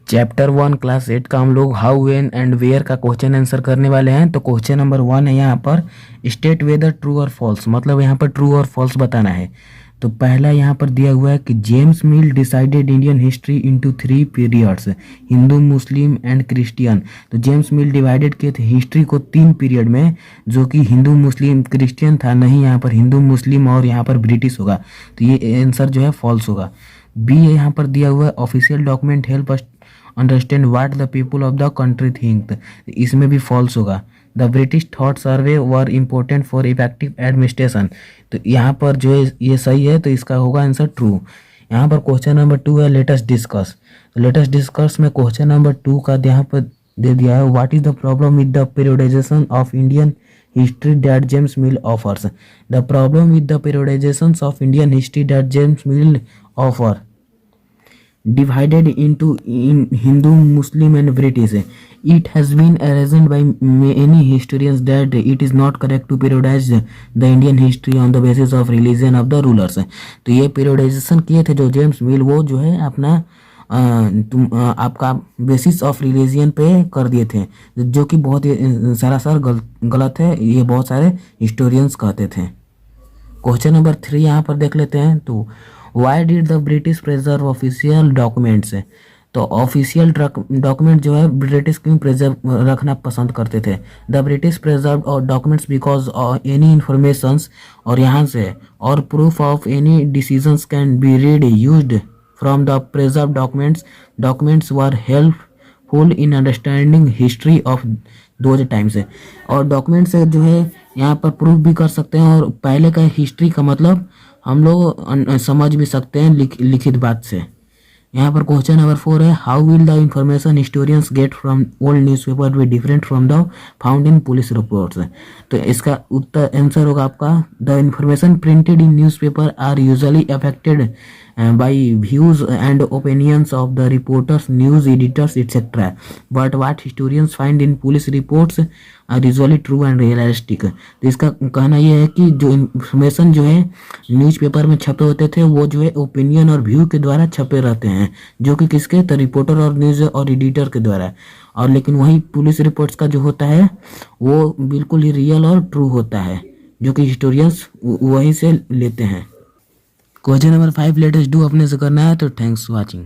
Chapter 1 class 8 का हम लोग हाउ व्हेन एंड वेयर का क्वेश्चन आंसर करने वाले हैं। तो क्वेश्चन नंबर 1 है यहाँ पर स्टेट वेदर ट्रू और फॉल्स, मतलब यहाँ पर ट्रू और फॉल्स बताना है। तो पहला यहाँ पर दिया हुआ है कि James mill decided Indian history into 3 periods, Hindu Muslim and Christian. तो जेम्स मिल डिवाइडेड किए थे हिस्ट्री को 3 पीरियड में, जो कि हिंदू मुस्लिम क्रिश्चियन था, नहीं यहाँ पर हिंदू मुस्लिम और यहाँ पर ब्रिटिश होगा। तो ये आंसर जो है फॉल्स होगा। बी यहाँ पर दिया हुआ है official document help us understand what the people of the country think, इसमें भी फॉल्स होगा। The British thought survey were important for effective administration, तो यहाँ पर जो है ये सही है, तो इसका होगा आंसर ट्रू। यहाँ पर क्वेश्चन नंबर 2 है लेटेस्ट डिस्कस। लेटेस्ट डिस्कस में क्वेश्चन नंबर 2 का यहाँ पर दे दिया है what is the problem with the periodisation of Indian history that James mill offers. The problem with the periodisation of Indian history that James mill offer divided into Hindu, Muslim and British. It has been reasoned by many historians that it is not correct to periodize the Indian history on the basis of religion of the rulers. तो ये periodization किए थे जो James मिल, वो जो है अपना आपका बेसिस ऑफ रिलीजियन पे कर दिए थे, जो कि बहुत ही सरासर गलत है, ये बहुत सारे हिस्टोरियंस कहते थे। क्वेश्चन नंबर 3 यहाँ पर देख लेते हैं। तो why did the British preserve official documents, तो ऑफिशियल डॉक्यूमेंट जो है ब्रिटिश क्यों प्रिजर्व रखना पसंद करते थे। The British preserve documents because any informations, और यहाँ से और proof of any decisions can be read used from the preserve documents were helpful in understanding history of those times है। और डॉक्यूमेंट से जो है यहाँ पर प्रूफ भी कर सकते हैं, और पहले का हिस्ट्री का मतलब हम लोग समझ भी सकते हैं लिखित बात से। यहाँ पर क्वेश्चन नंबर 4 है how will the information historians get from old newspaper be different from the found in police reports. तो इसका उत्तर आंसर होगा आपका the information printed in newspaper are usually affected by views and opinions of the reporters, news editors, etc. But what historians find in police reports are usually true and realistic. तो इसका कहना यह है कि जो information जो है newspaper में छपे होते थे, वो जो है ओपिनियन और व्यू के द्वारा छपे रहते हैं, जो कि किसके, तो रिपोर्टर और न्यूज़ और एडिटर के द्वारा। और लेकिन वही पुलिस रिपोर्ट्स का जो होता है वो बिल्कुल ही रियल और ट्रू होता है, जो कि हिस्टोरियंस वहीं से लेते हैं। क्वेश्चन नंबर 5 लेटेस्ट डू अपने से करना है। तो थैंक्स वॉचिंग।